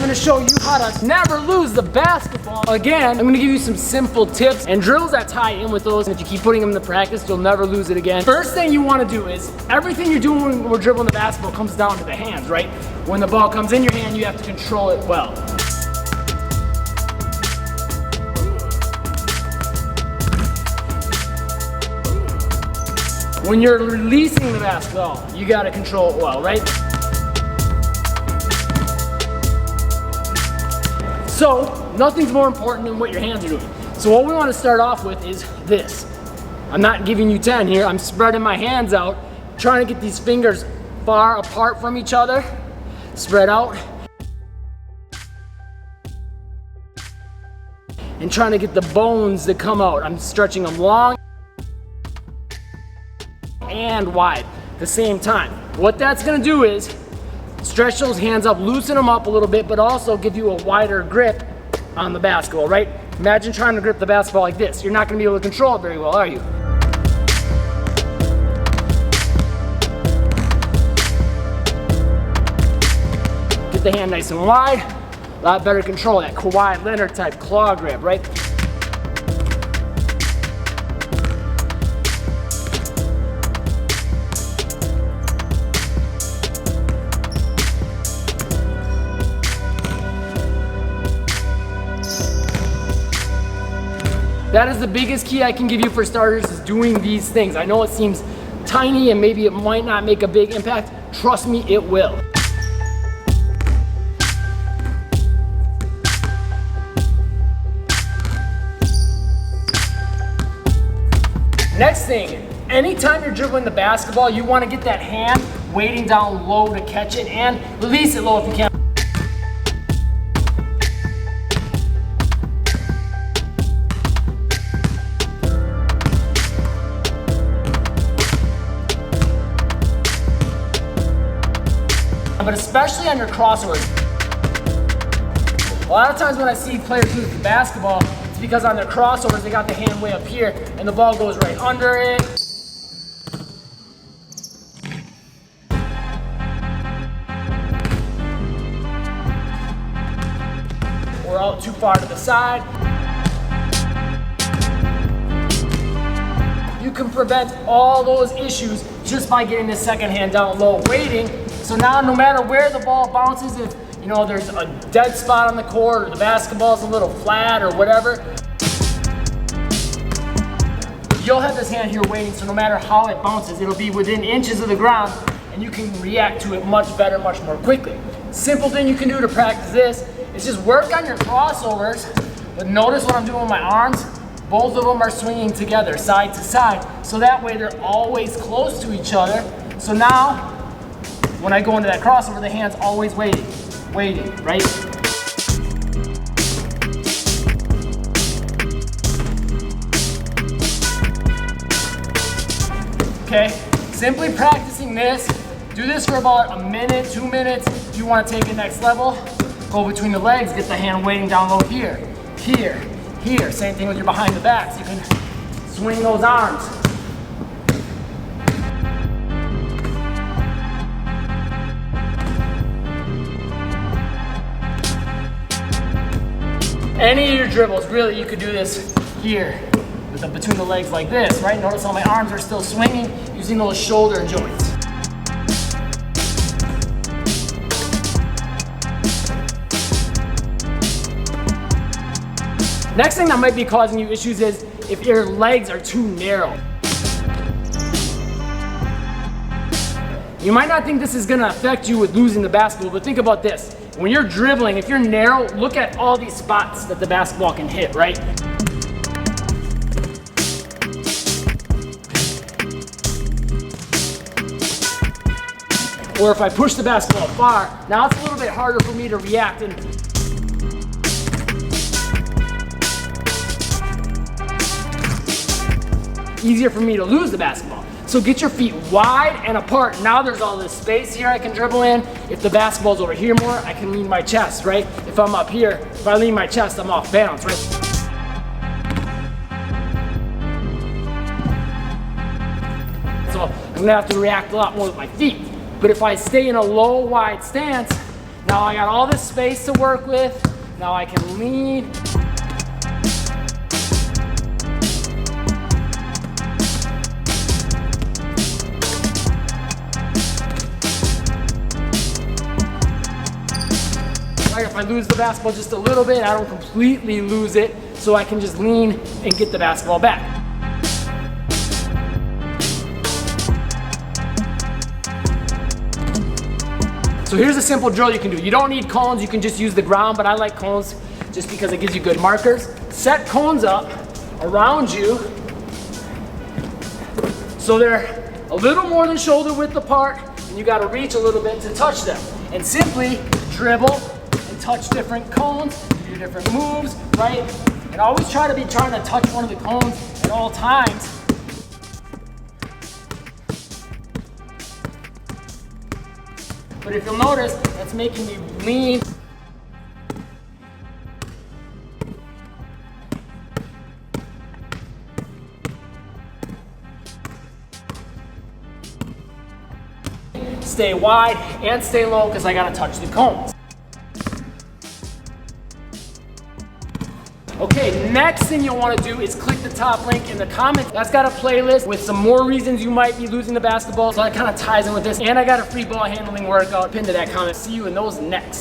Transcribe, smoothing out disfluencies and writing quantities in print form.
gonna show you how to never lose the basketball. Again, I'm gonna give you some simple tips and drills that tie in with those. And if you keep putting them into practice, you'll never lose it again. First thing you wanna do is, everything you're doing when we're dribbling the basketball comes down to the hands, right? When the ball comes in your hand, you have to control it well. When you're releasing the basketball, you gotta control it well, right? So, nothing's more important than what your hands are doing. So what we wanna start off with is this. I'm not giving you 10 here, I'm spreading my hands out, trying to get these fingers far apart from each other, spread out, and trying to get the bones to come out. I'm stretching them long and wide at the same time. What that's gonna do is stretch those hands up, loosen them up a little bit, but also give you a wider grip on the basketball, right? Imagine trying to grip the basketball like this. You're not gonna be able to control it very well, are you? Get the hand nice and wide, a lot better control, that Kawhi Leonard type claw grip, right? That is the biggest key I can give you for starters, is doing these things. I know it seems tiny and maybe it might not make a big impact. Trust me, it will. Next thing, anytime you're dribbling the basketball, you want to get that hand weighting down low to catch it and release it low if you can. But especially on your crossovers. A lot of times when I see players lose the basketball, it's because on their crossovers they got the hand way up here and the ball goes right under it. Or out too far to the side. You can prevent all those issues just by getting the second hand down low, waiting. So now no matter where the ball bounces, if you know there's a dead spot on the court or the basketball's a little flat or whatever, you'll have this hand here waiting, so no matter how it bounces, it'll be within inches of the ground and you can react to it much better, much more quickly. Simple thing you can do to practice this is just work on your crossovers, but notice what I'm doing with my arms. Both of them are swinging together, side to side, so that way they're always close to each other. So now, when I go into that crossover, the hand's always waiting, right? Okay, simply practicing this. Do this for about a minute, 2 minutes. If you want to take it next level, go between the legs, get the hand weighting down low here, here, here. Same thing with your behind the back, so you can swing those arms. Any of your dribbles, really, you could do this here, with between the legs like this, right? Notice how my arms are still swinging, using those shoulder joints. Next thing that might be causing you issues is if your legs are too narrow. You might not think this is gonna affect you with losing the basketball, but think about this. When you're dribbling, if you're narrow, look at all these spots that the basketball can hit, right? Or if I push the basketball far, now it's a little bit harder for me to react and easier for me to lose the basketball. So get your feet wide and apart. Now there's all this space here I can dribble in. If the basketball's over here more, I can lean my chest, right? If I'm up here, if I lean my chest, I'm off balance, right? So I'm gonna have to react a lot more with my feet. But if I stay in a low, wide stance, Now I got all this space to work with. Now I can lean. If I lose the basketball just a little bit, I don't completely lose it, so I can just lean and get the basketball back. So here's a simple drill you can do. You don't need cones, you can just use the ground, but I like cones just because it gives you good markers. Set cones up around you so they're a little more than shoulder width apart, and you gotta reach a little bit to touch them. And simply dribble and touch different cones, do different moves, right? And always try to touch one of the cones at all times. But if you'll notice, that's making me lean. Stay wide and stay low because I gotta touch the cones. Okay, next thing you'll want to do is click the top link in the comments. That's got a playlist with some more reasons you might be losing the basketball. So that kind of ties in with this. And I got a free ball handling workout pinned to that comment. See you in those next.